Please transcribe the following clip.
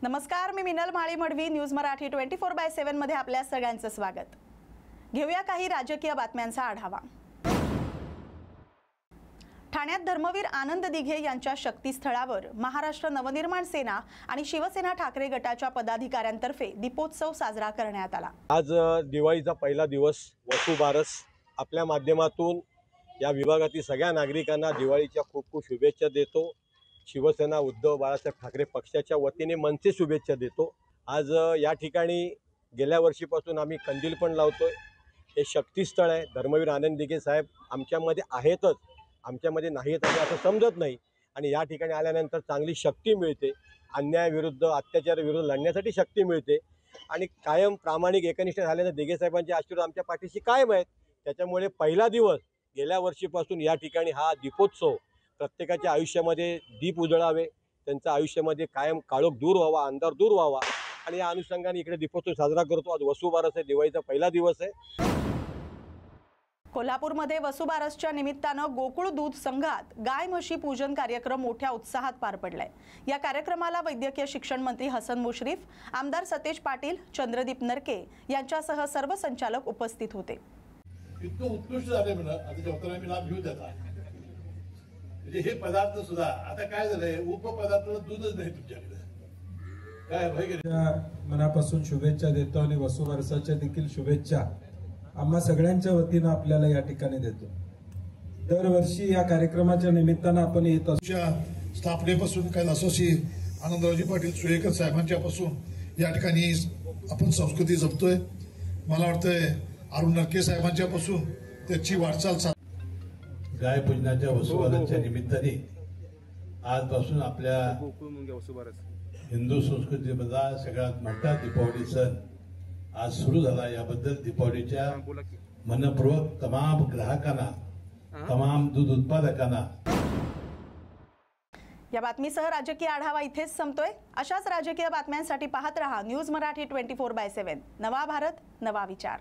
नमस्कार, मी मिनल माळी मडवी. न्यूज मराठी 24/7 मध्ये आपल्या सगळ्यांचं स्वागत. घेऊया काही राजकीय बातम्यांचा आढावा. ठाण्यात धर्मवीर आनंद दिघे यांच्या शक्तीस्थळावर महाराष्ट्र नवनिर्माण सेना आणि शिवसेना ठाकरे गटाच्या पदाधिकाऱ्यांतर्फे दीपोत्सव साजरा करण्यात आला. आज दिवाळीचा पहिला दिवस वसुबारस. आपल्या माध्यमातून या विभागातील सगळ्या नागरिकांना दिवाळीच्या खूप खूप शुभेच्छा देतो. शिवसेना उद्धव बाळासाहेब ठाकरे पक्षाच्या वतीने मनसे शुभेच्छा देतो. आज या ठिकाणी गेल्या वर्षीपासून आम्ही कंदील पण लावतोय. हे शक्तीस्थळ आहे. धर्मवीर आनंद दिघे साहेब आमच्यामध्ये आहेतच, आमच्यामध्ये नाहीत असं समजत नाही. आणि या ठिकाणी आल्यानंतर चांगली शक्ती मिळते. अन्यायाविरुद्ध अत्याचाराविरुद्ध लढण्यासाठी शक्ती मिळते. आणि कायम प्रामाणिक एकनिष्ठ झाल्यानं दिघे साहेबांचे आशीर्वाद आमच्या पाठीशी कायम आहेत. त्याच्यामुळे पहिला दिवस गेल्या वर्षीपासून या ठिकाणी हा दीपोत्सव प्रत्येकाच्या आयुष्यामध्ये दीप उजळावे, त्यांच्या आयुष्यामध्ये कायम काळोख दूर व्हावा, अंधार दूर व्हावा. आणि या अनुषंगाने इकडे दीपोत्सव साजरा करतो. आज वसुबारस आहे, दिवाळीचा पहिला दिवस आहे. कोल्हापूरमध्ये वसुबारसच्या निमित्तानं गोकुळ दूध संघात गाय म्हशी पूजन कार्यक्रम मोठ्या उत्साहात पार पडलाय. या कार्यक्रमाला वैद्यकीय शिक्षण मंत्री हसन मुश्रीफ, आमदार सतेज पाटील, चंद्रदीप नरके यांच्यासह सर्व संचालक उपस्थित होते. इतकं उत्कृष्ट झाले म्हणा. आता जेवताना मी लाभ घेऊ देता म्हणजे हे पदार्थ सुद्धा आता काय झालंय, उपपदार्थाला दूधच नाही तुमच्याकडे. काय भाई मनापासून शुभेच्छा देतो आणि वसुबारसाच्या देखील शुभेच्छा आम्हा सगळ्यांच्या वतीनं आपल्याला या ठिकाणी देतो. दरवर्षी या कार्यक्रमाच्या निमित्तानं आपण येत असतो. स्थापनेपासून कैलासवासी आनंदरावजी पाटील सुळेकर साहेबांच्या पासून या ठिकाणी आपण संस्कृती जपतोय. मला वाटतंय अरुण नरके साहेबांच्या पासून त्याची वाटचाल गाय पूजनाच्या वसुबारसच्या निमित्ताने आजपासून आपल्या हिंदू संस्कृतीमधला सगळ्यात मोठा दीपावली सण आज सुरू झाला. याबद्दल दीपावलीच्या मनपूर्वक तमाम ग्राहकांना, तमाम दूध उत्पादकांना. या बातमीसह राजकीय आढावा इथेच संपतोय. अशाच राजकीय बातम्यांसाठी पाहत रहा न्यूज मराठी 24/7. नवा भारत, नवा विचार.